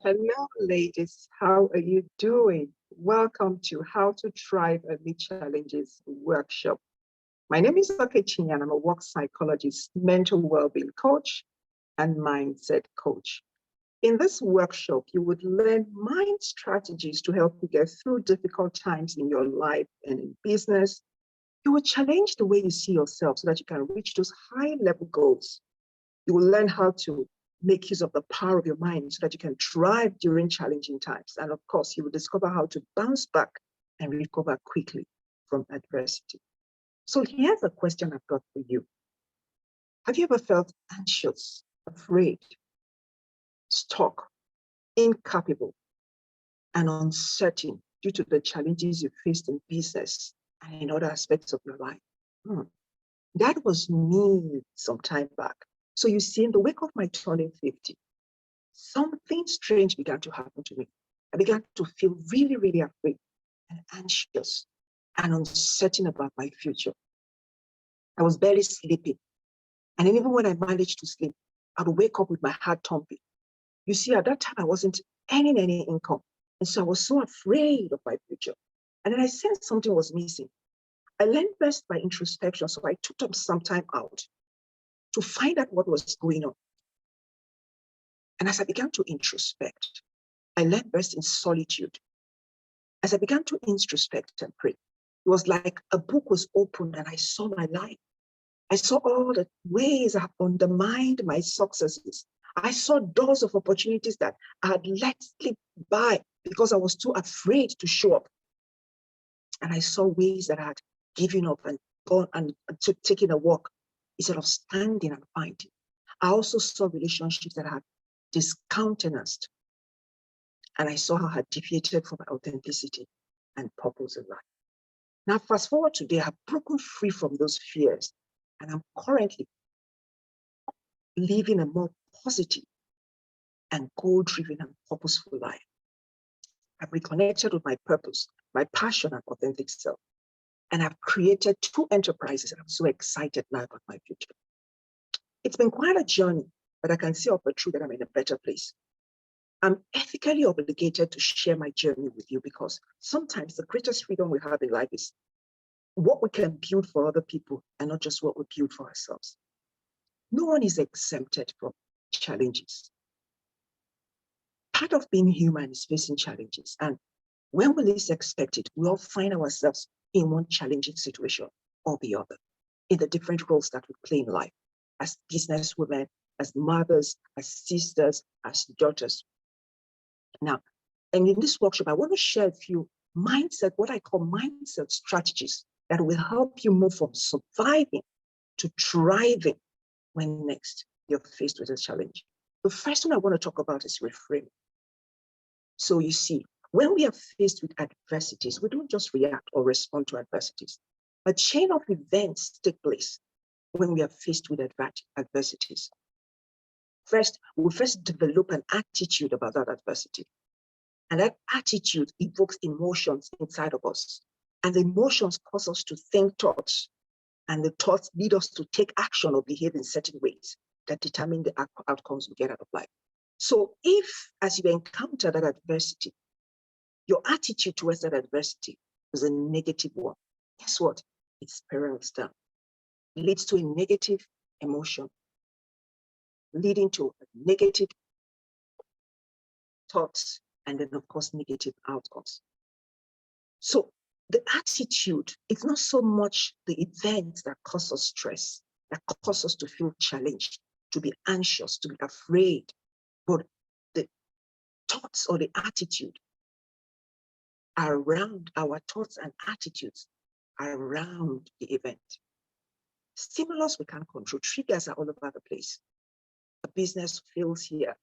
Hello, ladies. How are you doing? Welcome to How to Thrive Amid Challenges workshop. My name is Oke Chinye, and I'm a work psychologist, mental well-being coach, and mindset coach. In this workshop, you would learn mind strategies to help you get through difficult times in your life and in business. You will challenge the way you see yourself so that you can reach those high-level goals. You will learn how to make use of the power of your mind so that you can thrive during challenging times. And of course, you will discover how to bounce back and recover quickly from adversity. So here's a question I've got for you. Have you ever felt anxious, afraid, stuck, incapable, and uncertain due to the challenges you faced in business and in other aspects of your life? That was me some time back. So you see, in the wake of my turning 50, something strange began to happen to me. I began to feel really, really afraid and anxious and uncertain about my future. I was barely sleeping. And even when I managed to sleep, I would wake up with my heart thumping. You see, at that time, I wasn't earning any income. And so I was so afraid of my future. And then I sensed something was missing. I learned best by introspection. So I took up some time out to find out what was going on. And as I began to introspect, I learned best in solitude. As I began to introspect and pray, it was like a book was opened and I saw my life. I saw all the ways I have undermined my successes. I saw doors of opportunities that I had let slip by because I was too afraid to show up. And I saw ways that I had given up and gone and taken a walk instead of standing and fighting. I also saw relationships that I had discountenanced. And I saw how I had deviated from my authenticity and purpose in life. Now, fast forward today, I've broken free from those fears, and I'm currently living a more positive and goal-driven and purposeful life. I've reconnected with my purpose, my passion, and authentic self. And I've created 2 enterprises, and I'm so excited now about my future. It's been quite a journey, but I can see of the truth that I'm in a better place. I'm ethically obligated to share my journey with you because sometimes the greatest freedom we have in life is what we can build for other people and not just what we build for ourselves. No one is exempted from challenges. Part of being human is facing challenges. And when we least expect it, we all find ourselves in one challenging situation or the other, in the different roles that we play in life, as businesswomen, as mothers, as sisters, as daughters. Now, and in this workshop, I want to share a few mindset, what I call mindset strategies that will help you move from surviving to thriving when next you're faced with a challenge. The first one I want to talk about is reframing. So you see, when we are faced with adversities, we don't just react or respond to adversities. A chain of events take place when we are faced with adversities. First, we first develop an attitude about that adversity. And that attitude evokes emotions inside of us. And the emotions cause us to think thoughts. And the thoughts lead us to take action or behave in certain ways that determine the outcomes we get out of life. So if, as you encounter that adversity, your attitude towards that adversity is a negative one, guess what? It spirals down. It leads to a negative emotion, leading to negative thoughts, and then, of course, negative outcomes. So the attitude, it's not so much the events that cause us stress, that cause us to feel challenged, to be anxious, to be afraid, but the thoughts or the attitude around our thoughts and attitudes around the event. Stimulus we can't control. Triggers are all over the place. A business fails here.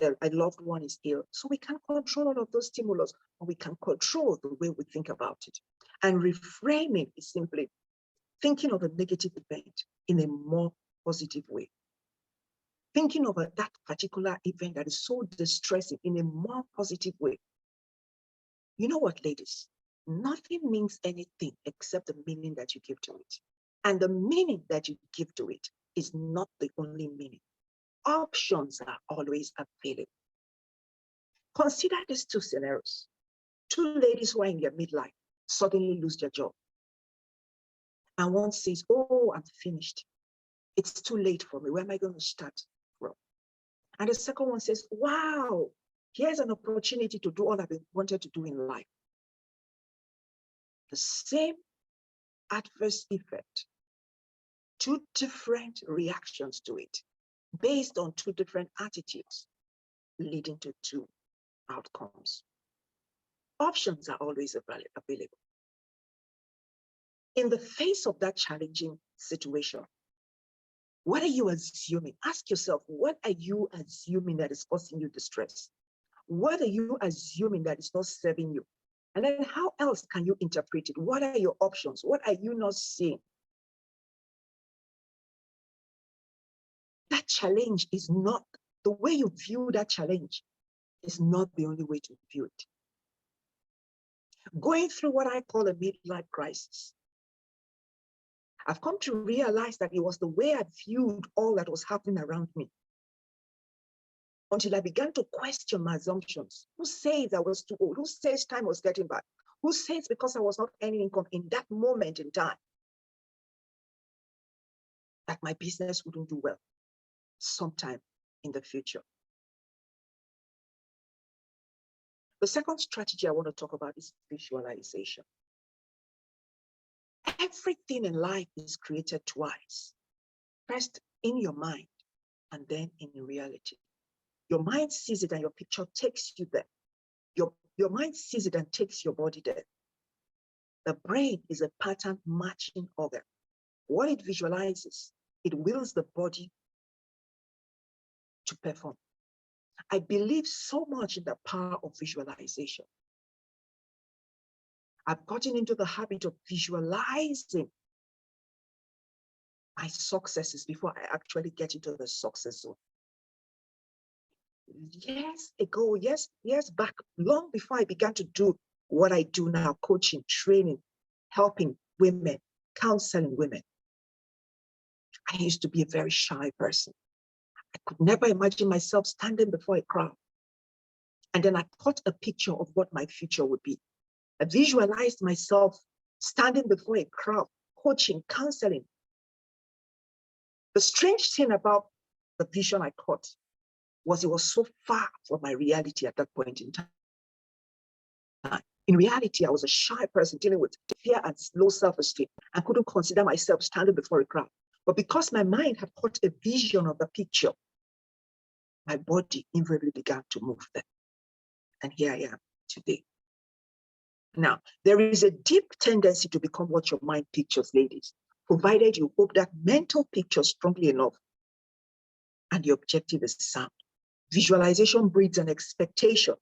A loved one is ill. So we can't control all of those stimulus, but we can control the way we think about it. And reframing is simply thinking of a negative event in a more positive way. Thinking of that particular event that is so distressing in a more positive way. You know what, ladies? Nothing means anything except the meaning that you give to it. And the meaning that you give to it is not the only meaning. Options are always available. Consider these two scenarios. Two ladies who are in their midlife suddenly lose their job. And one says, oh, I'm finished. It's too late for me. Where am I going to start from? And the second one says, wow, here's an opportunity to do all I've wanted to do in life. The same adverse effect, two different reactions to it, based on two different attitudes, leading to two outcomes. Options are always available. In the face of that challenging situation, what are you assuming? Ask yourself, what are you assuming that is causing you distress? What are you assuming that is not serving you? And then how else can you interpret it? What are your options? What are you not seeing? That challenge is not, the way you view that challenge is not the only way to view it. Going through what I call a midlife crisis, I've come to realize that it was the way I viewed all that was happening around me, until I began to question my assumptions. Who says I was too old? Who says time was getting bad? Who says because I was not earning income in that moment in time, that my business wouldn't do well sometime in the future? The second strategy I want to talk about is visualization. Everything in life is created twice. First in your mind, and then in reality. Your mind sees it and your picture takes you there. Your mind sees it and takes your body there. The brain is a pattern matching organ. What it visualizes, it wills the body to perform. I believe so much in the power of visualization. I've gotten into the habit of visualizing my successes before I actually get into the success zone. Years back, long before I began to do what I do now, coaching, training, helping women, counseling women, I used to be a very shy person. I could never imagine myself standing before a crowd. And then I caught a picture of what my future would be. I visualized myself standing before a crowd, coaching, counseling. The strange thing about the vision I caught was it was so far from my reality at that point in time. In reality, I was a shy person dealing with fear and low self-esteem. I couldn't consider myself standing before a crowd. But because my mind had caught a vision of the picture, my body invariably began to move there. And here I am today. Now, there is a deep tendency to become what your mind pictures, ladies, provided you hope that mental picture strongly enough and the objective is sound. Visualization breeds an expectation.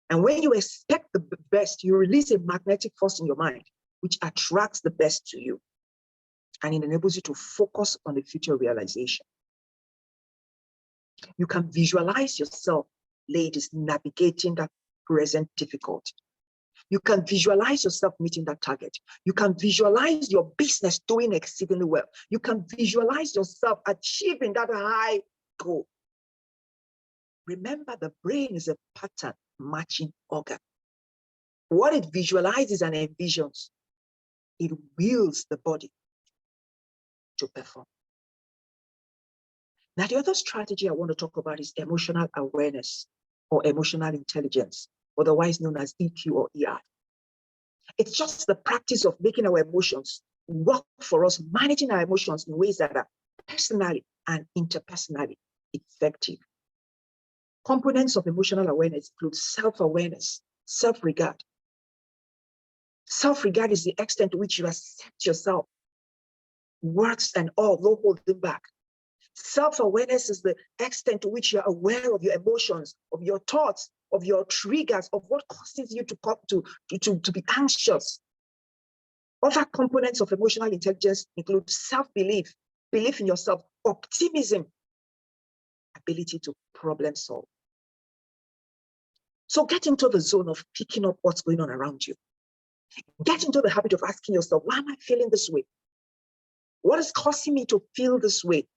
And when you expect the best, you release a magnetic force in your mind, which attracts the best to you. And it enables you to focus on the future realization. You can visualize yourself, ladies, navigating that present difficulty. You can visualize yourself meeting that target. You can visualize your business doing exceedingly well. You can visualize yourself achieving that high goal. Remember, the brain is a pattern matching organ. What it visualizes and envisions, it wills the body to perform. Now, the other strategy I want to talk about is emotional awareness or emotional intelligence, otherwise known as EQ or EI. It's just the practice of making our emotions work for us, managing our emotions in ways that are personally and interpersonally effective. Components of emotional awareness include self-awareness, self-regard. Self-regard is the extent to which you accept yourself, words and all, no holding back. Self-awareness is the extent to which you're aware of your emotions, of your thoughts, of your triggers, of what causes you to be anxious. Other components of emotional intelligence include self-belief, belief in yourself, optimism, ability to problem solve. So get into the zone of picking up what's going on around you. Get into the habit of asking yourself, why am I feeling this way? What is causing me to feel this way?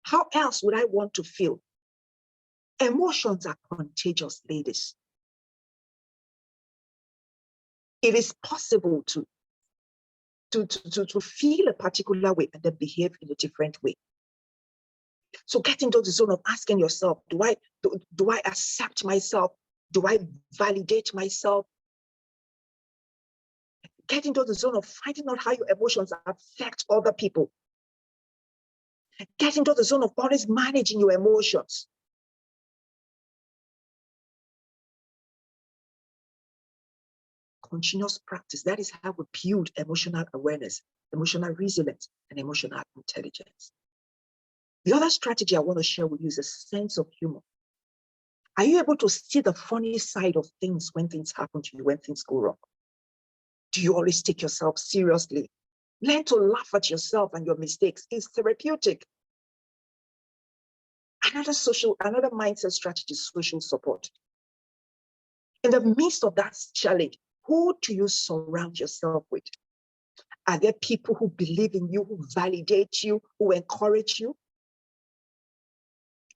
How else would I want to feel? Emotions are contagious, ladies. It is possible to feel a particular way and then behave in a different way. So get into the zone of asking yourself, do I accept myself? Do I validate myself? Get into the zone of finding out how your emotions affect other people. Get into the zone of always managing your emotions. Continuous practice. That is how we build emotional awareness, emotional resilience, and emotional intelligence. The other strategy I want to share with you is a sense of humor. Are you able to see the funny side of things when things happen to you, when things go wrong? Do you always take yourself seriously? Learn to laugh at yourself and your mistakes. It's therapeutic. Another mindset strategy is social support. In the midst of that challenge, who do you surround yourself with? Are there people who believe in you, who validate you, who encourage you?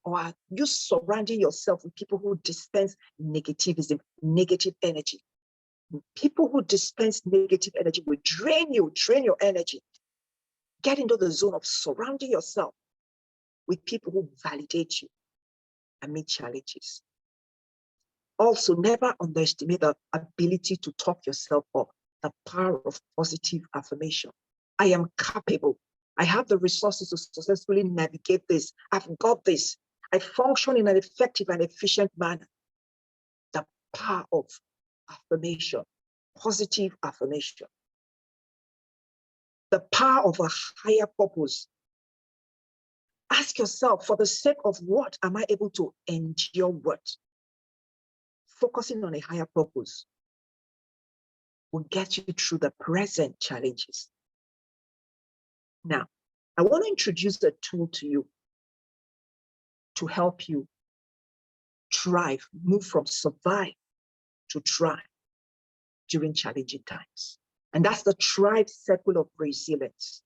Or are you surrounding yourself with people who dispense negativism, negative energy? People who dispense negative energy will drain your energy. Get into the zone of surrounding yourself with people who validate you and meet challenges. Also, never underestimate the ability to talk yourself up, the power of positive affirmation. I am capable. I have the resources to successfully navigate this. I've got this. I function in an effective and efficient manner. The power of affirmation, positive affirmation. The power of a higher purpose. Ask yourself, for the sake of what am I able to endure what? Focusing on a higher purpose will get you through the present challenges. Now, I want to introduce a tool to you to help you thrive, move from survive to thrive during challenging times. And that's the thrive circle of resilience.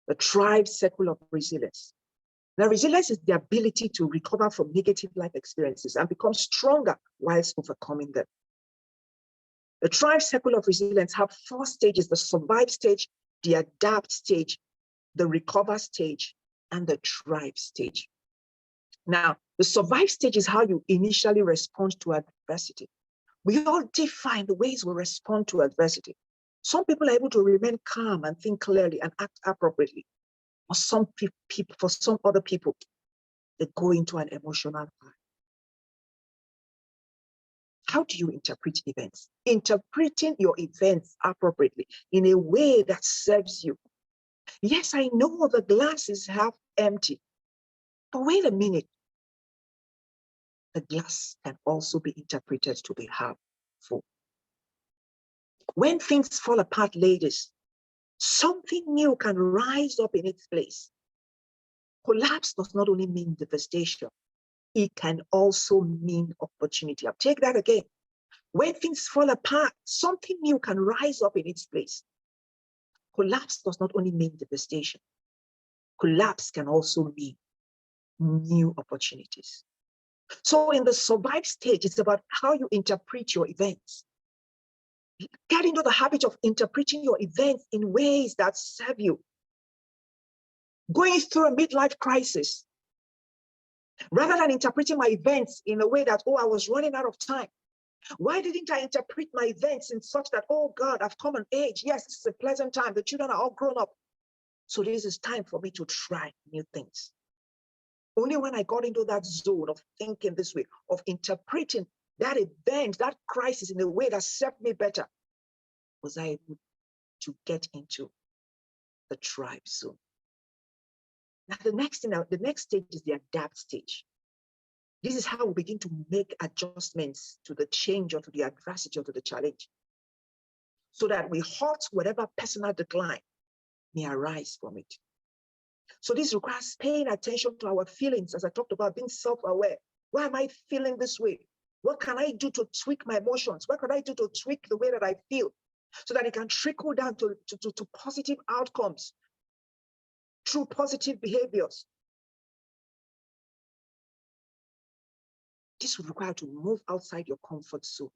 The thrive circle of resilience. Now, resilience is the ability to recover from negative life experiences and become stronger whilst overcoming them. The thrive circle of resilience have 4 stages: the survive stage, the adapt stage, the recover stage, and the thrive stage. Now, the survive stage is how you initially respond to adversity. We all define the ways we respond to adversity. Some people are able to remain calm and think clearly and act appropriately. For some other people, they go into an emotional high. How do you interpret events? Interpreting your events appropriately in a way that serves you. Yes, I know the glass is half empty, but wait a minute. The glass can also be interpreted to be half full. When things fall apart, ladies, something new can rise up in its place. Collapse does not only mean devastation, it can also mean opportunity. I'll take that again. When things fall apart, something new can rise up in its place. Collapse does not only mean devastation. Collapse can also mean new opportunities. So in the survive stage, it's about how you interpret your events. Get into the habit of interpreting your events in ways that serve you. Going through a midlife crisis, rather than interpreting my events in a way that, oh, I was running out of time. Why didn't I interpret my events in such that, oh God, I've come of age. Yes, it's a pleasant time. The children are all grown up. So this is time for me to try new things. Only when I got into that zone of thinking this way, of interpreting that event, that crisis in a way that served me better, was I able to get into the thrive zone. Now, the next stage is the adapt stage. This is how we begin to make adjustments to the change or to the adversity or to the challenge, so that we halt whatever personal decline may arise from it. So this requires paying attention to our feelings, as I talked about, being self-aware. Why am I feeling this way? What can I do to tweak my emotions? What can I do to tweak the way that I feel, so that it can trickle down to positive outcomes through positive behaviors? This would require to move outside your comfort zone.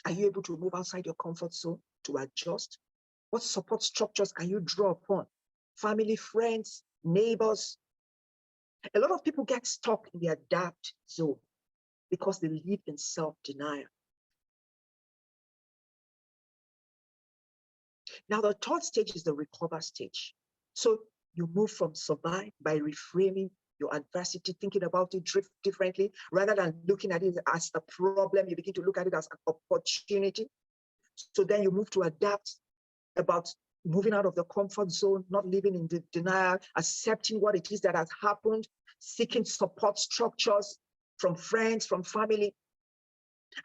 Are you able to move outside your comfort zone to adjust? What support structures can you draw upon? Family, friends, neighbors. A lot of people get stuck in the adapt zone because they live in self-denial. Now, the third stage is the recover stage. So you move from survive by reframing your adversity, thinking about it differently, rather than looking at it as a problem, you begin to look at it as an opportunity. So then you move to adapt, about moving out of the comfort zone, not living in denial, accepting what it is that has happened, seeking support structures from friends, from family.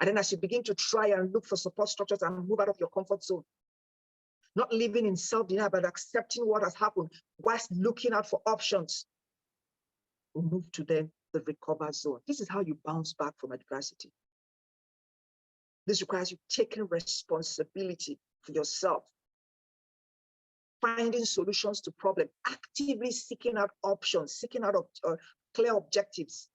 And then as you begin to try and look for support structures and move out of your comfort zone, not living in self-denial, but accepting what has happened whilst looking out for options, we move to then the recover zone. This is how you bounce back from adversity. This requires you taking responsibility for yourself, finding solutions to problems, actively seeking out options, seeking out clear objectives,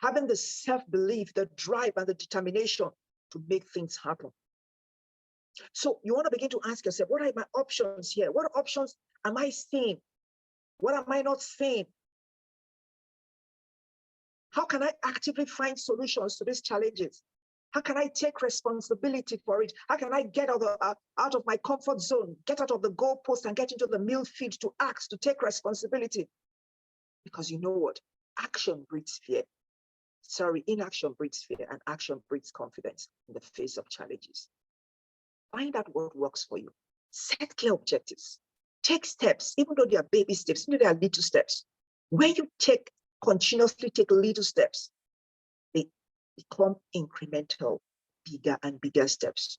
having the self-belief, the drive, and the determination to make things happen. So you want to begin to ask yourself, what are my options here? What options am I seeing? What am I not seeing? How can I actively find solutions to these challenges? How can I take responsibility for it? How can I get out of my comfort zone, get out of the goalpost and get into the mill field to act, to take responsibility? Because you know what? Action breeds fear. Sorry, inaction breeds fear, and action breeds confidence in the face of challenges. Find out what works for you. Set clear objectives. Take steps, even though they are baby steps, even though they are little steps. When you continuously take little steps, they become incremental, bigger and bigger steps.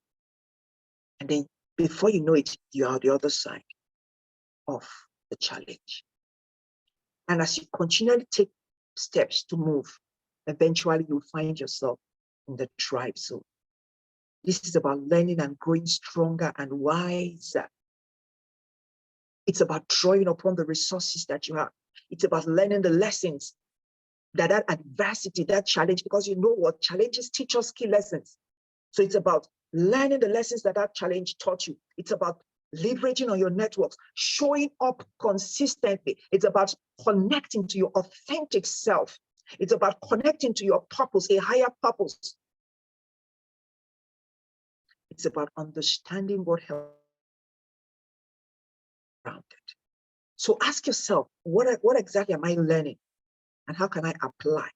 And then before you know it, you are on the other side of the challenge. And as you continually take steps to move, eventually you'll find yourself in the tribe zone. This is about learning and growing stronger and wiser. It's about drawing upon the resources that you have. It's about learning the lessons that adversity, that challenge, because you know what? Challenges teach us key lessons. So it's about learning the lessons that challenge taught you. It's about leveraging on your networks, showing up consistently. It's about connecting to your authentic self. It's about connecting to your purpose, a higher purpose. It's about understanding what helps around it. So ask yourself, what exactly am I learning? And how can I apply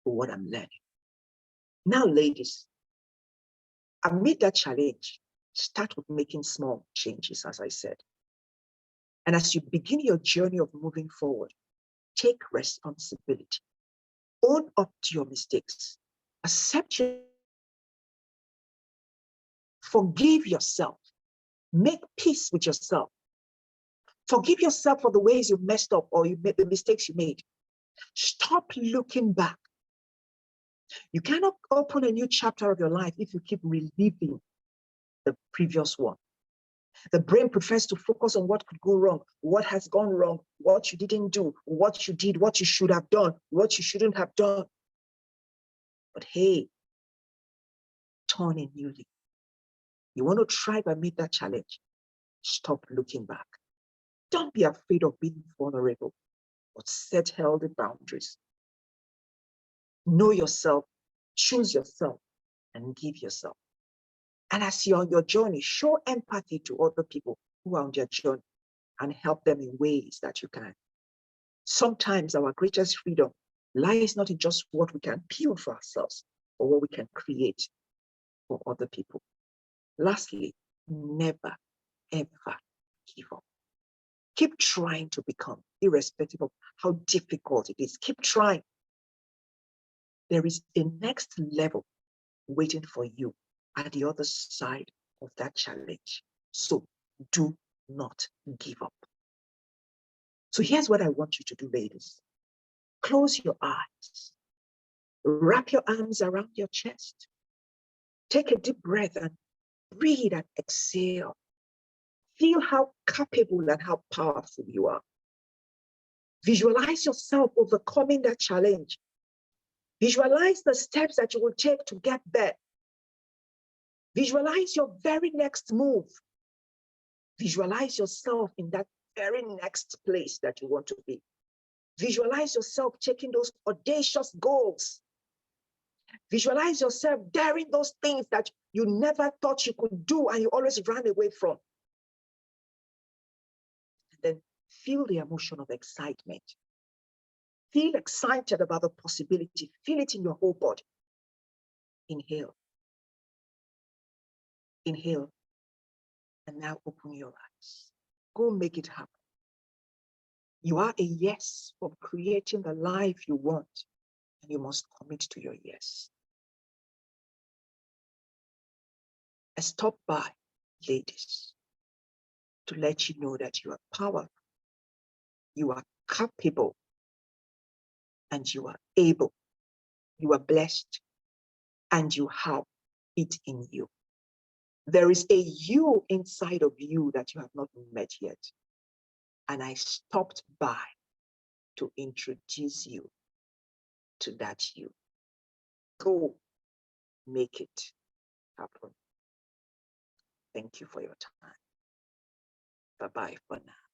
to what I'm learning? Now, ladies, amid that challenge, start with making small changes, as I said. And as you begin your journey of moving forward, take responsibility. Own up to your mistakes. Accept your. Forgive yourself. Make peace with yourself. Forgive yourself for the ways you messed up or you made the mistakes you made. Stop looking back. You cannot open a new chapter of your life if you keep reliving the previous one. The brain prefers to focus on what could go wrong, what has gone wrong, what you didn't do, what you did, what you should have done, what you shouldn't have done. But hey, turn a new leaf. You want to try and meet that challenge? Stop looking back. Don't be afraid of being vulnerable, but set healthy boundaries. Know yourself, choose yourself, and give yourself. And as you're on your journey, show empathy to other people who are on their journey and help them in ways that you can. Sometimes our greatest freedom lies not in just what we can build for ourselves, but what we can create for other people. Lastly, never, ever give up. Keep trying to become, irrespective of how difficult it is. Keep trying. There is a next level waiting for you at the other side of that challenge. So do not give up. So here's what I want you to do, ladies. Close your eyes. Wrap your arms around your chest. Take a deep breath and breathe and exhale. Feel how capable and how powerful you are. Visualize yourself overcoming that challenge Visualize the steps that you will take to get there. Visualize your very next move. Visualize yourself in that very next place that you want to be. Visualize yourself taking those audacious goals. Visualize yourself daring those things that you never thought you could do and you always ran away from. And then feel the emotion of excitement. Feel excited about the possibility. Feel it in your whole body. Inhale. Inhale. And now open your eyes. Go make it happen. You are a yes for creating the life you want, and you must commit to your yes. I stop by, ladies, to let you know that you are powerful, you are capable, and you are able. You are blessed, and you have it in you. There is a you inside of you that you have not met yet. And I stopped by to introduce you to that you. Go make it happen. Thank you for your time. Bye-bye for now.